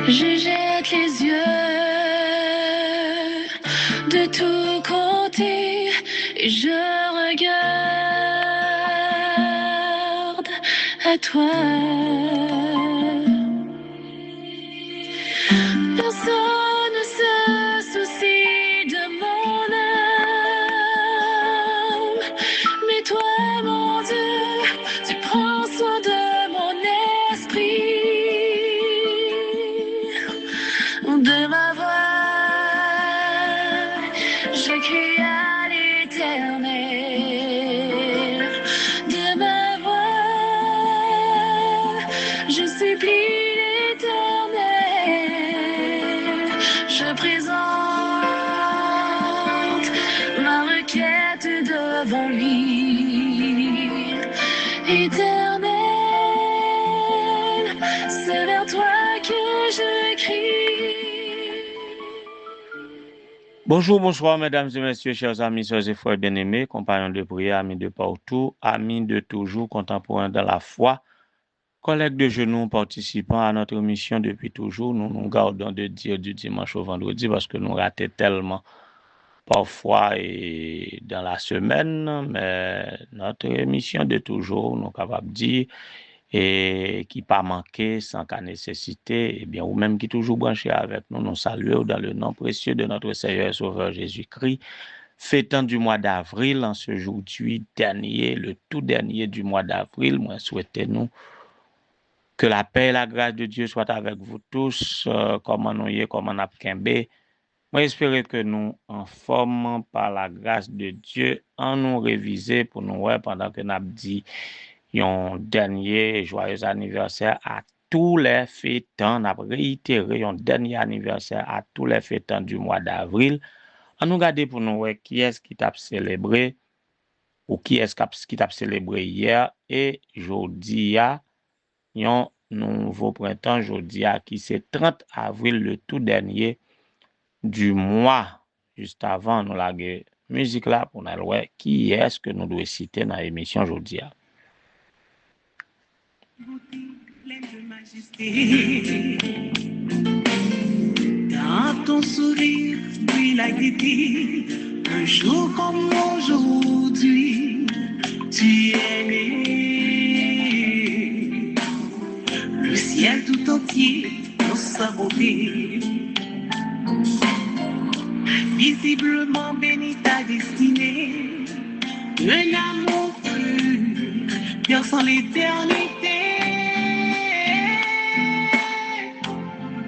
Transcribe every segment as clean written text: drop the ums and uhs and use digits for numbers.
Je jette les yeux de tous côtés et je regarde à toi. Personne ne se soucie de mon âme, mais toi, mon Dieu, tu prends soin de mon esprit, de ma voix. Je crie à l'Éternel, de ma voix. Je supplie l'Éternel. Je présente ma requête devant lui. Éternel, c'est vers toi que je crie. Bonjour, bonsoir, mesdames et messieurs, chers amis, sœurs et frères bien-aimés, compagnons de prière, amis de partout, amis de toujours, contemporains dans la foi, collègues de genoux, participants à notre mission depuis toujours. Nous nous gardons de dire du dimanche au vendredi parce que nous ratons tellement parfois et dans la semaine, mais notre mission de toujours, nous sommes capables de dire, et qui pas manqué sans qu'à nécessité, et bien, ou même qui toujours branché avec nous, nous saluons dans le nom précieux de notre Seigneur et Sauveur Jésus-Christ, fêtant du mois d'avril, en ce jour dernier, le tout dernier du mois d'avril, moi souhaitez-nous que la paix et la grâce de Dieu soient avec vous tous, comme on y est, comme on a kembe. Moi espérer que nous en forme par la grâce de Dieu, en nous réviser pour nous voir pendant que nous avons dit un dernier joyeux anniversaire à tous les fêtants. On a réitéré un dernier anniversaire à tous les fêtants du mois d'avril. On nous regarde pour nous voir qui est-ce qui t'a célébré ou qui est-ce qui t'a célébré hier et jeudi a un nouveau printemps jeudi a qui c'est 30 avril le tout dernier du mois. Juste avant nous la musique là pour nous voir qui est-ce que nous devons citer dans l'émission aujourd'hui. Dans ton sourire, puis la gaieté, un jour comme aujourd'hui, tu es né. Le ciel tout entier dans sa beauté, visiblement béni ta destinée, un amour pur, perçant l'éternité.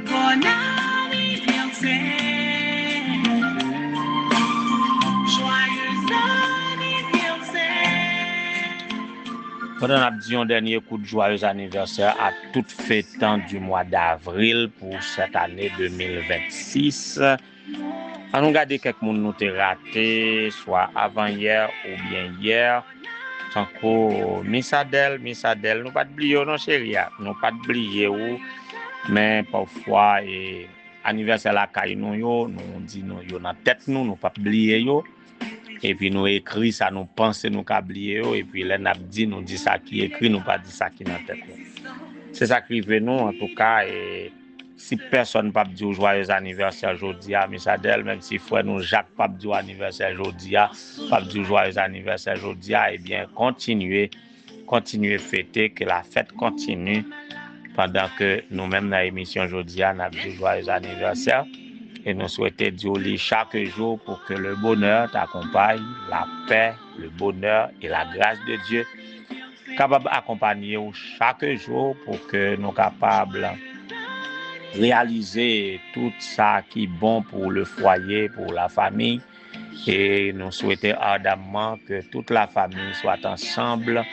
Bon anniversaire, joyeux anniversaire. Pendant qu'on a dit un dernier coup de joyeux anniversaire à toutes fêtants du mois d'avril pour cette année 2026. On nous regarde quelques monde nous t'ai raté, soit avant-hier ou bien hier. Tant que Miss Adèle, nous pas oublier non chérie, nous pas oublier ou mais parfois anniversaire la caille nous dit nous yo dans tête nous pas oublier yo et puis nous écrit ça nous penser nous ka oublier yo et puis là n'a dit nous dit ça qui écrit nous pas dit ça qui dans tête nous. C'est ça qui veut nous en tout cas et si personne pas dit joyeux anniversaire aujourd'hui à Miss Adèle, même si frère nous Jacques pas dit anniversaire aujourd'hui pas dit joyeux anniversaire aujourd'hui et bien continuer fêter que la fête continue pendant que nous-mêmes dans l'émission aujourd'hui on a dit joyeux anniversaire et nous souhaitons dire chaque jour pour que le bonheur t'accompagne, la paix, le bonheur et la grâce de Dieu capable d'accompagner chaque jour pour que nous capables réaliser tout ça qui est bon pour le foyer, pour la famille. Et nous souhaitons ardemment que toute la famille soit ensemble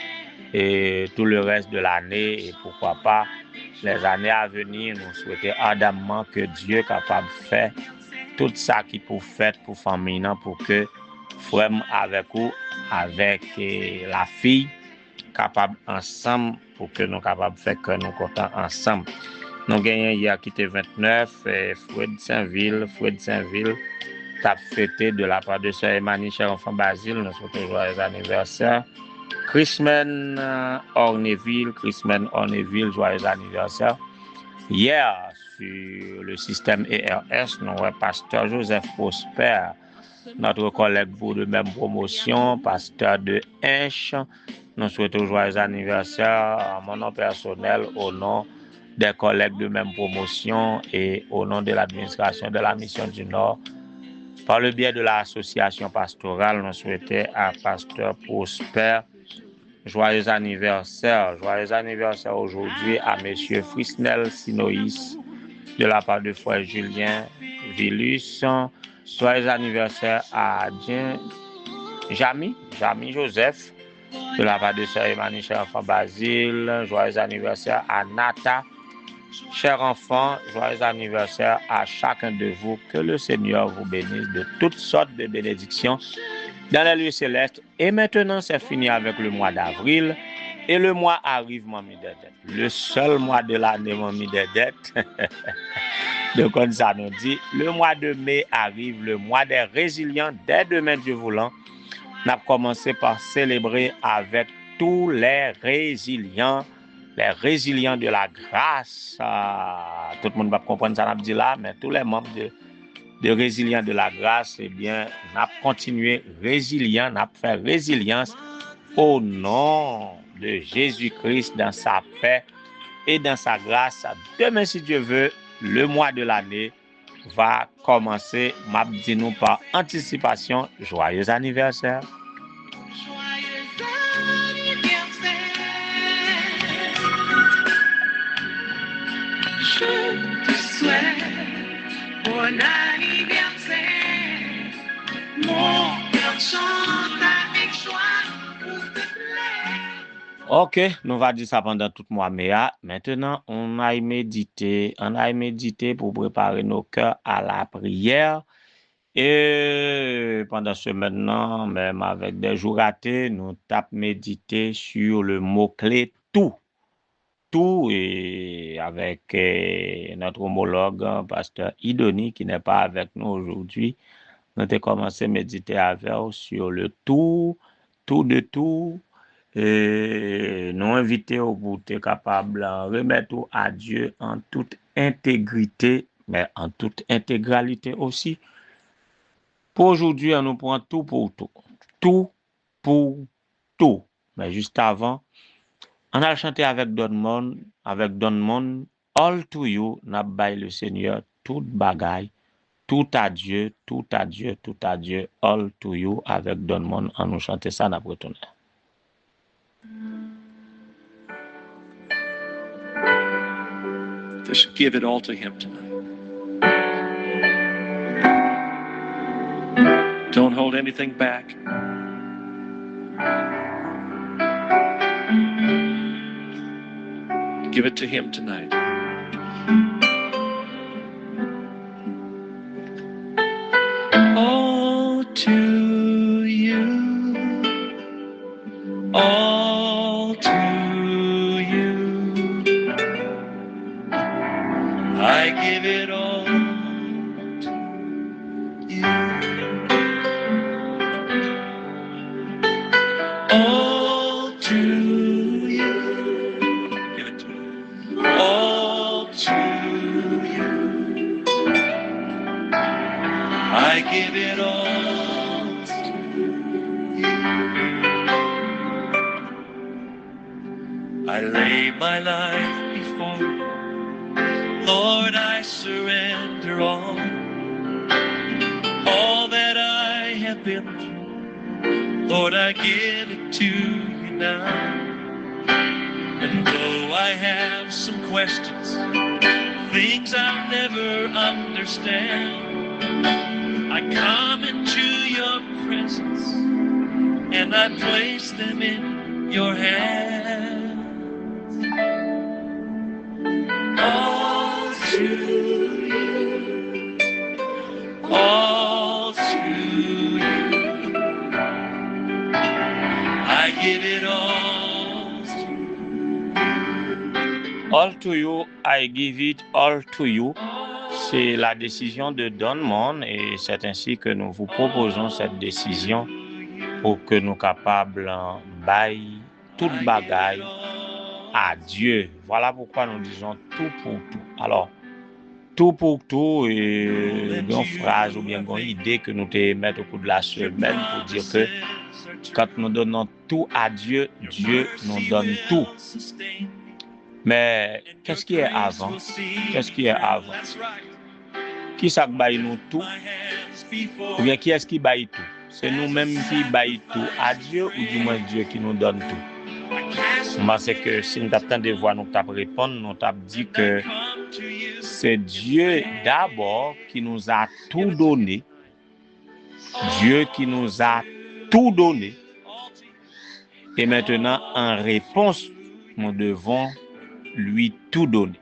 et tout le reste de l'année et pourquoi pas les années à venir. Nous souhaitons ardemment que Dieu est capable de faire tout ça qui pour faire pour famille, pour que frère avec vous, avec la fille, capable ensemble pour que nous capables de faire que nous contents ensemble. Nous gagnons hier qui était 29, Fred Saint-Ville, t'a fêté de la part de Sœur Emmanuel, cher enfant Basile, nous souhaitons joyeux anniversaire. Chrisman Orneville, joyeux anniversaire. Hier, sur le système ERS, nous avons pasteur Joseph Prosper, notre collègue pour de même promotion, pasteur de Hinche. Nous souhaitons joyeux anniversaire à mon nom personnel, au nom des collègues de même promotion et au nom de l'administration de la Mission du Nord. Par le biais de l'association pastorale, nous souhaitons à pasteur Prosper joyeux anniversaire. Joyeux anniversaire aujourd'hui à monsieur Frisnel Sinoïs de la part de frère Julien Villus. Joyeux anniversaire à Jamy Joseph de la part de sœur Emmanuel, cher enfant Basile. Joyeux anniversaire à Nata. Chers enfants, joyeux anniversaire à chacun de vous. Que le Seigneur vous bénisse de toutes sortes de bénédictions dans les lieux célestes. Et maintenant, c'est fini avec le mois d'avril. Et le mois arrive, Mamie Dedet. Le seul mois de l'année, Mamie Dedet. Donc, comme ça nous dit, le mois de mai arrive, le mois des résilients. Dès demain, Dieu voulant, on a commencé par célébrer avec tous les résilients de la grâce. Tout le monde va comprendre ça, on a dit là, mais tous les membres de résilients de la grâce, eh bien, on a continué résilient, on a fait résilience au nom de Jésus-Christ dans sa paix et dans sa grâce. Demain, si Dieu veut, le mois de l'année va commencer. M'a dit nous par anticipation, joyeux anniversaire. Je te souhaite bon anniversaire. Mon cœur chante avec joie pour te plaire. Ok, nous va dire ça pendant tout le mois mai. Maintenant, on a médité pour préparer nos cœurs à la prière. Et pendant ce maintenant, même avec des jours ratés, nous tapons méditer sur le mot-clé tout. Tout, et avec notre homologue, pasteur Idoni, qui n'est pas avec nous aujourd'hui. Nous avons commencé à méditer avec sur le tout de tout. Et nous inviter au bout d'être capable de remettre à Dieu en toute intégrité, mais en toute intégralité aussi. Pour aujourd'hui, on nous prend tout pour tout. Tout pour tout. Mais juste avant, on a chanté avec Don Mon, All to You, n'a bail le Seigneur, tout bagaille, tout à Dieu, tout à Dieu, tout à Dieu, All to You, avec Don Mon, on nous chanter ça, n'a retourné. Just give it all to Him tonight. Don't hold anything back. Give it to Him tonight. All to You, all to You, I give it all to You. All to You, give it to Me. All to You, I give it all to You. I lay my life before You. Lord, I surrender all that I have been through. Lord, I give it to You now. And though I have some questions, things I'll never understand, I come into Your presence and I place them in Your hands. All to You, all to You, I give it all to You. All to You, I give it all to You. C'est la décision de Don Mon et c'est ainsi que nous vous proposons cette décision pour que nous capables bailler toute bagaille à Dieu. Voilà pourquoi nous disons tout pour tout. Alors, tout pour tout, et une phrase ou bien une idée que nous te mettre au cours de la semaine pour dire que quand nous donnons tout à Dieu, Dieu nous donne tout. Mais qu'est-ce qui est avant? Qu'est-ce qui est avant? Qui ça baille nous tout? Ou bien qui est-ce qui baille tout? C'est nous-mêmes qui baille tout à Dieu ou du moins Dieu qui nous donne tout? Parce que si nous avons des voix, nous avons répondre, nous avons dit que c'est Dieu d'abord qui nous a tout donné. Dieu qui nous a tout donné. Et maintenant, en réponse, nous devons lui tout donner.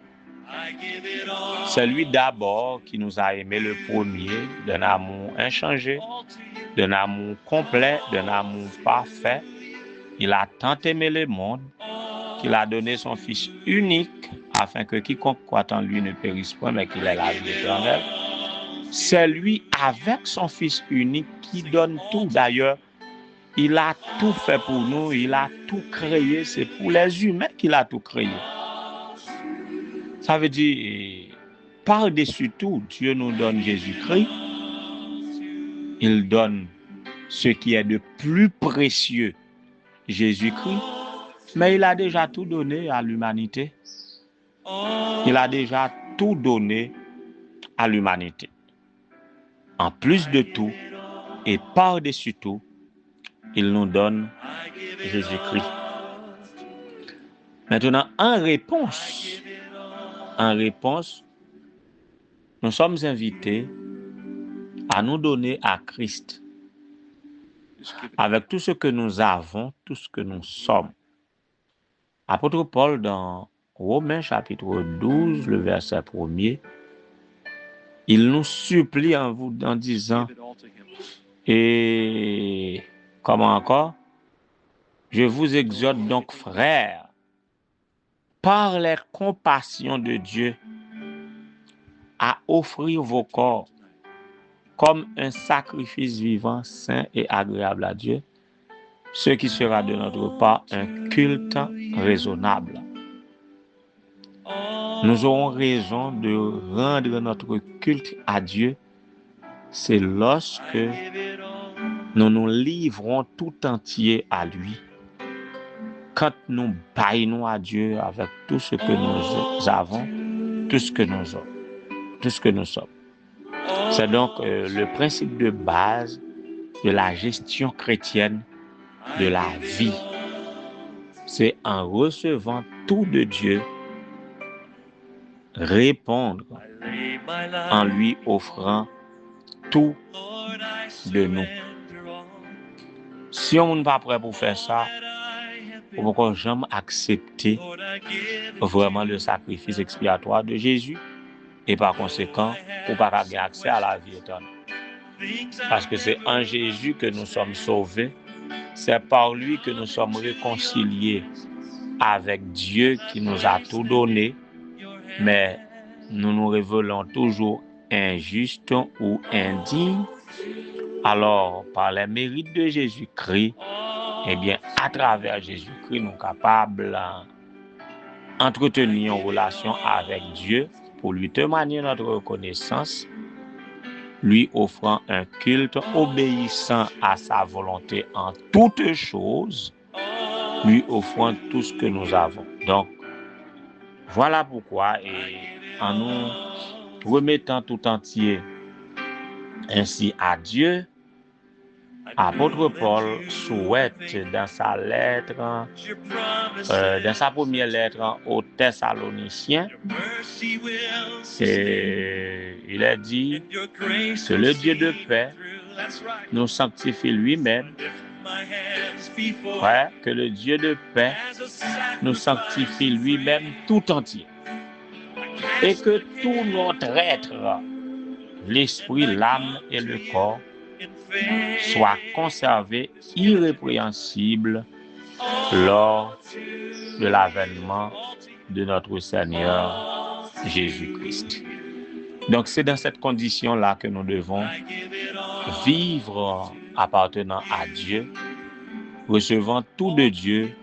C'est lui d'abord qui nous a aimé le premier, d'un amour inchangé, d'un amour complet, d'un amour parfait. Il a tant aimé le monde qu'il a donné son Fils unique afin que quiconque croit en lui ne périsse point, mais qu'il ait la vie éternelle. C'est lui avec son Fils unique qui donne tout. D'ailleurs, il a tout fait pour nous, il a tout créé. C'est pour les humains qu'il a tout créé. Ça veut dire, par-dessus tout, Dieu nous donne Jésus-Christ. Il donne ce qui est de plus précieux, Jésus-Christ. Mais il a déjà tout donné à l'humanité. Il a déjà tout donné à l'humanité. En plus de tout, et par-dessus tout, il nous donne Jésus-Christ. Maintenant, en réponse, nous sommes invités à nous donner à Christ avec tout ce que nous avons, tout ce que nous sommes. Apôtre Paul, dans Romains chapitre 12, le verset 1er, il nous supplie en disant, et comment encore? Je vous exhorte donc, frères, par les compassions de Dieu, à offrir vos corps comme un sacrifice vivant, saint et agréable à Dieu, ce qui sera de notre part un culte raisonnable. Nous aurons raison de rendre notre culte à Dieu, c'est lorsque nous nous livrons tout entier à lui. Quand nous baillons à Dieu avec tout ce que nous avons, tout ce que nous sommes, tout ce que nous sommes. C'est donc le principe de base de la gestion chrétienne de la vie. C'est en recevant tout de Dieu, répondre en lui offrant tout de nous. Si on n'est pas prêt pour faire ça, on ne peut jamais accepter vraiment le sacrifice expiatoire de Jésus et par conséquent, on ne peut pas avoir accès à la vie éternelle. Parce que c'est en Jésus que nous sommes sauvés, c'est par lui que nous sommes réconciliés avec Dieu qui nous a tout donné, mais nous nous révélons toujours injustes ou indignes. Alors, par les mérites de Jésus-Christ, eh bien, à travers Jésus-Christ, nous sommes capables d'entretenir une relation avec Dieu pour lui témoigner notre reconnaissance, lui offrant un culte obéissant à sa volonté en toutes choses, lui offrant tout ce que nous avons. Donc, voilà pourquoi, et en nous remettant tout entier ainsi à Dieu, apôtre Paul souhaite dans sa lettre, dans sa première lettre aux Thessaloniciens, il a dit que le Dieu de paix nous sanctifie lui-même, que le Dieu de paix nous sanctifie lui-même tout entier, et que tout notre être, l'esprit, l'âme et le corps, soit conservé irrépréhensible lors de l'avènement de notre Seigneur Jésus-Christ. Donc c'est dans cette condition-là que nous devons vivre appartenant à Dieu, recevant tout de Dieu,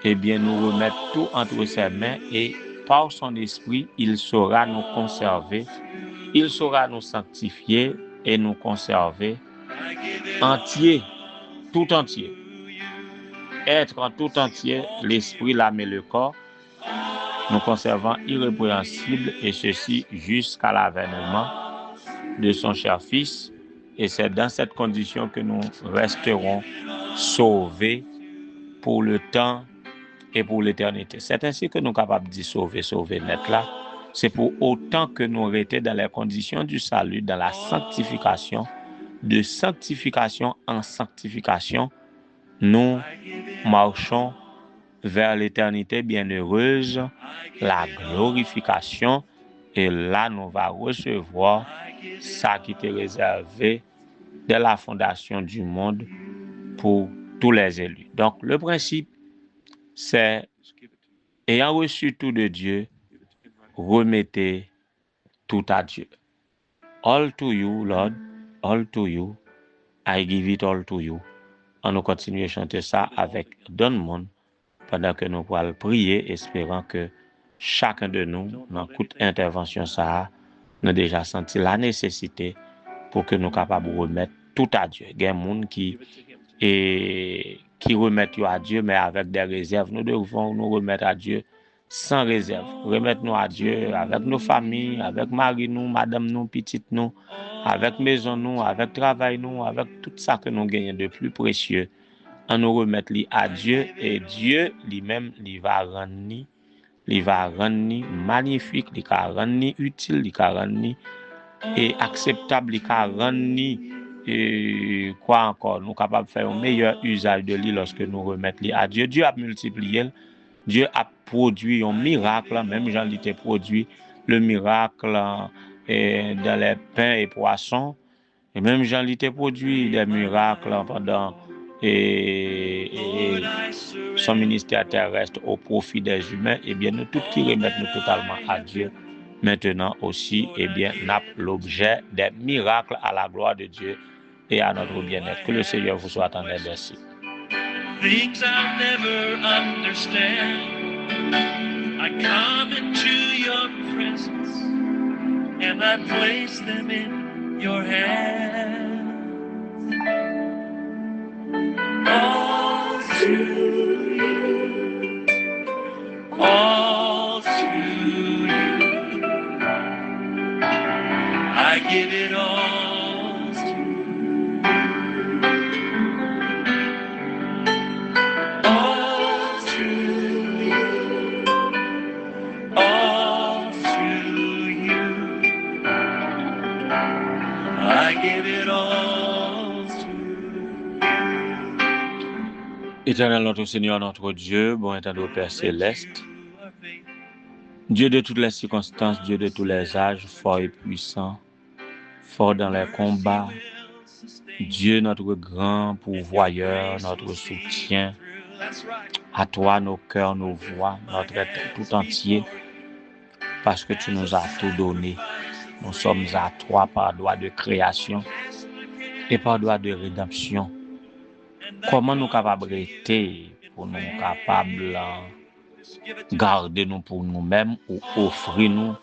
et bien nous remettre tout entre ses mains et par son esprit, il saura nous conserver, il saura nous sanctifier et nous conserver entier, tout entier. Être en tout entier, l'esprit, l'âme et le corps, nous conservant irrépréhensibles, et ceci jusqu'à l'avènement de son cher Fils. Et c'est dans cette condition que nous resterons sauvés pour le temps et pour l'éternité. C'est ainsi que nous sommes capables de sauver net là. C'est pour autant que nous restions dans les conditions du salut, dans la sanctification, de sanctification en sanctification, nous marchons vers l'éternité bienheureuse, la glorification, et là nous allons recevoir ça qui était réservé dès la fondation du monde pour tous les élus. Donc le principe, c'est, ayant reçu tout de Dieu, remettez tout à Dieu. All to you, Lord, all to you, I give it all to you. On nous continue à chanter ça avec Donne-Monde pendant que nous pourrons prier, espérant que chacun de nous, dans toute intervention, ça a déjà senti la nécessité pour que nous soyons capables de remettre tout à Dieu. Il y a des gens qui remettent à Dieu, mais avec des réserves. Nous devons nous remettre à Dieu sans réserve. Remettre-nous à Dieu avec nos familles, avec mari, nous, madame, nous, petite, nous, avec maison, nous, avec travail, nous, avec tout ça que nous gagnons de plus précieux. On nous remettre à Dieu, et Dieu lui-même, il va rendre magnifique, il va rendre utile, il va rendre et acceptable, il va rendre quoi encore, nous sommes capables de faire un meilleur usage de lui lorsque nous remettons à Dieu. Dieu a multiplié, Dieu a produit un miracle, même Jean il a produit le miracle dans les pains et poissons, et même Jean il a produit des miracles pendant son ministère terrestre au profit des humains. Et bien nous tous qui remettons totalement à Dieu maintenant aussi, et bien n'a l'objet des miracles à la gloire de Dieu et à notre bien-être. Que le Seigneur vous soit en aide. Merci. Things I'll never understand, I come into your presence and I place them in your hands. All to you, all to you, I give it all to you. All to you, all to you, I give it all to you. Éternel notre Seigneur, notre Dieu, bon éternel Père céleste, Dieu de toutes les circonstances, Dieu de tous les âges, fort et puissant, fort dans les combats, Dieu notre grand pourvoyeur, notre soutien, à toi nos cœurs, nos voix, notre être tout entier, parce que tu nous as tout donné. Nous sommes à toi par droit de création et par droit de rédemption. Comment nous capables d'être pour nous capables garder nous pour nous-mêmes ou offrir nous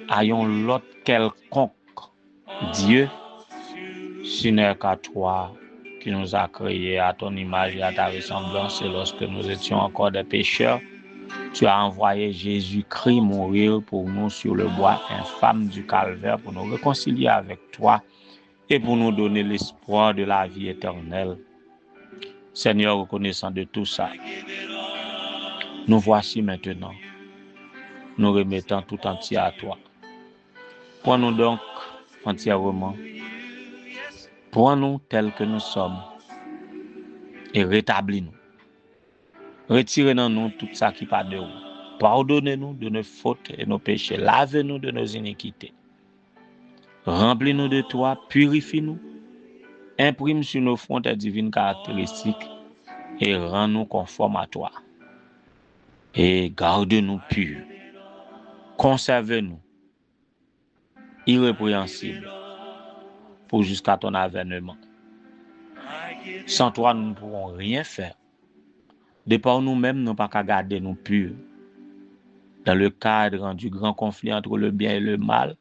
à l'autre quelconque Dieu, si n'est qu'à toi qui nous a créés à ton image et à ta ressemblance, et lorsque nous étions encore des pécheurs, tu as envoyé Jésus-Christ mourir pour nous sur le bois infâme du calvaire pour nous réconcilier avec toi et pour nous donner l'espoir de la vie éternelle. Seigneur, reconnaissant de tout ça, nous voici maintenant, nous remettons tout entier à toi. Prends-nous donc entièrement, prends-nous tels que nous sommes et rétablis-nous. Retirez dans nous tout ça qui pas de vous. Pardonnez-nous de nos fautes et nos péchés. Lavez-nous de nos iniquités. Remplis-nous de toi, purifie-nous. Imprime sur nos fronts tes divines caractéristiques et rends-nous conformes à toi. Et garde-nous purs. Conserve-nous irrépréhensibles pour jusqu'à ton avènement. Sans toi, nous ne pourrons rien faire. De par nous-mêmes, nous ne pouvons pas garder nous purs. dans le cadre du grand conflit entre le bien et le mal,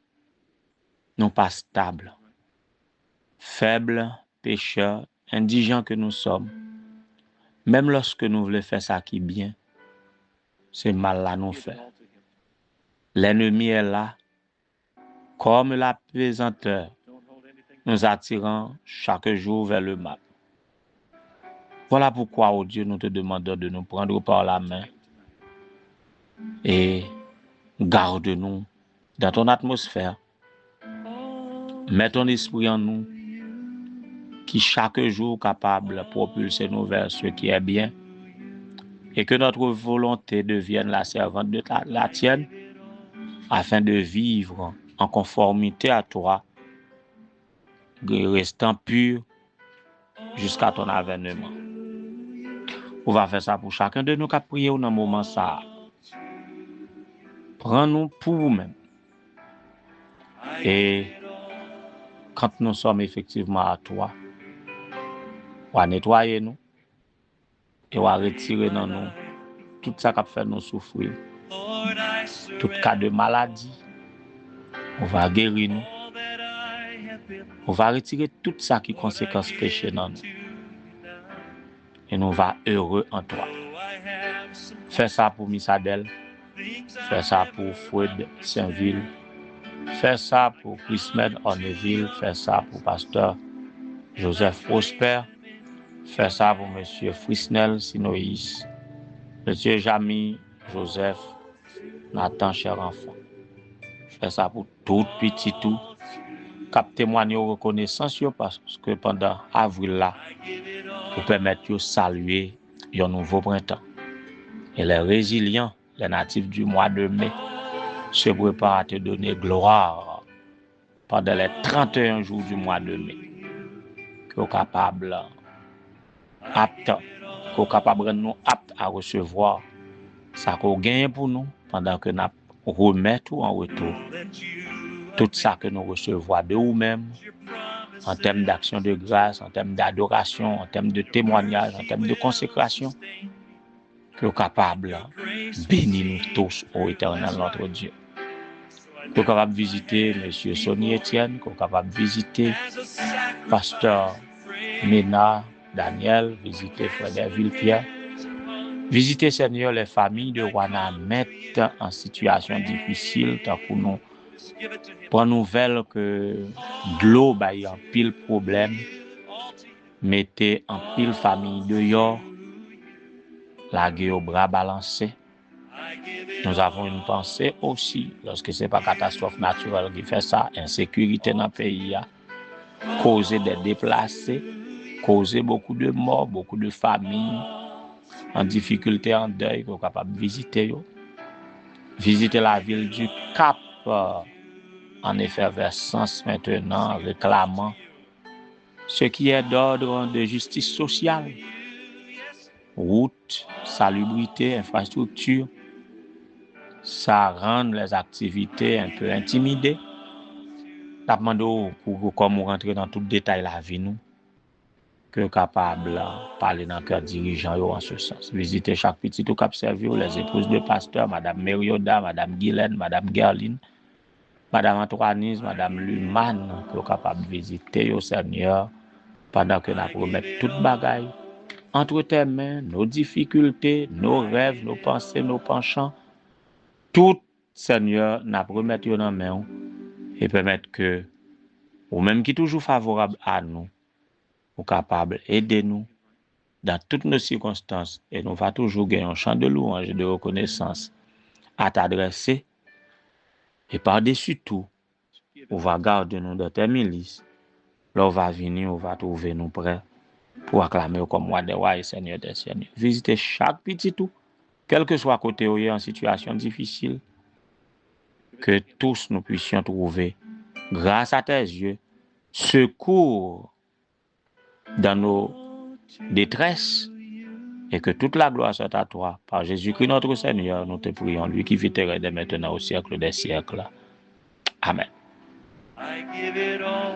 non pas stables, faibles, pécheurs, indigents que nous sommes. Même lorsque nous voulons faire ça qui est bien, c'est mal là nous fait. L'ennemi est là, comme la pesanteur, nous attirant chaque jour vers le mal. Voilà pourquoi, oh Dieu, nous te demandons de nous prendre par la main et garde-nous dans ton atmosphère. Mets ton esprit en nous qui chaque jour capable de propulser nous vers ce qui est bien et que notre volonté devienne la servante de la tienne afin de vivre en conformité à toi, restant pur jusqu'à ton avènement. On va faire ça pour chacun de nous qui a prié dans un moment ça. Prends-nous pour nous-mêmes. Et quand nous sommes effectivement à toi, on va nettoyer nous et on va retirer dans nous tout ça qui fait nous souffrir. Tout cas de maladie, on va guérir nous. On va retirer tout ça qui est conséquence péché dans nous. Et nous va heureux en toi. Fais ça pour Missadel. Fais ça pour Foued Saint-Ville. Fais ça pour Chrismed Orneville. Fais ça pour Pasteur Joseph Prosper. Fais ça pour Monsieur Frisnel Sinoïs. Monsieur Jamy Joseph Nathan, cher enfant. Fais ça pour tout petit tout. Cap témoigner aux reconnaissance parce que pendant avril là, pour permettre de saluer un nouveau printemps. Et les résilients, les natifs du mois de mai, se préparent à te donner gloire pendant les 31 jours du mois de mai. Que nous capables de nous aptes à recevoir ça qu'on gagne pour nous pendant que nous remettons en retour tout ça que nous recevons de nous-mêmes en termes d'action de grâce, en termes d'adoration, en termes de témoignage, en termes de consécration, que nous sommes capables de bénir nous tous au éternel notre Dieu. Que nous sommes capables de visiter M. Sonny Etienne, que nous sommes capables de visiter Pasteur Ménard Daniel, visiter Frère Villepierre, visiter Seigneur les familles de Rwanda mettre en situation difficile, tant que nous prends nouvelle que de l'eau baille en pile problème, mettez en pile famille dehors, la guerre au bras balancé. Nous avons une pensée aussi, lorsque ce n'est pas catastrophe naturelle qui fait ça, insécurité dans le pays, causer des déplacés, causer beaucoup de morts, beaucoup de familles en difficulté, en deuil, qu'on est capable de visiter. Visiter la ville du Cap en effervescence maintenant, réclamant ce qui est d'ordre de justice sociale, route, salubrité, infrastructure. Ça rend les activités un peu intimidées. Nous demandons pour comme rentrer dans tout détail la vie nous, que capable de parler dans le cœur dirigeant en ce sens. Visiter chaque petit tout cap servir les épouses de pasteur, Madame Merioda, Madame Guylaine, Madame Gerline, Madame Antoinise, Madame Luman, que capable de visiter au Seigneur pendant que nous promettons toute bagaille entre tes mains, nos difficultés, nos rêves, nos pensées, nos penchants. Tout, Seigneur, n'a promettu dans main et permettre que, ou même qui est toujours favorable à nous, ou capable d'aider nous dans toutes nos circonstances et nous va toujours gagner un chant de louange et de reconnaissance à t'adresser et par-dessus tout, on va garder nous dans tes milices. Là, on va venir, on va trouver nous prêts pour acclamer comme roi des rois et seigneur des seigneurs. Visiter chaque petit tout, quel que soit côté où il est en situation difficile, que tous nous puissions trouver, grâce à tes yeux, secours dans nos détresses et que toute la gloire soit à toi. Par Jésus-Christ notre Seigneur, nous te prions, lui qui vit et dès maintenant au siècle des siècles. Amen. I give it all.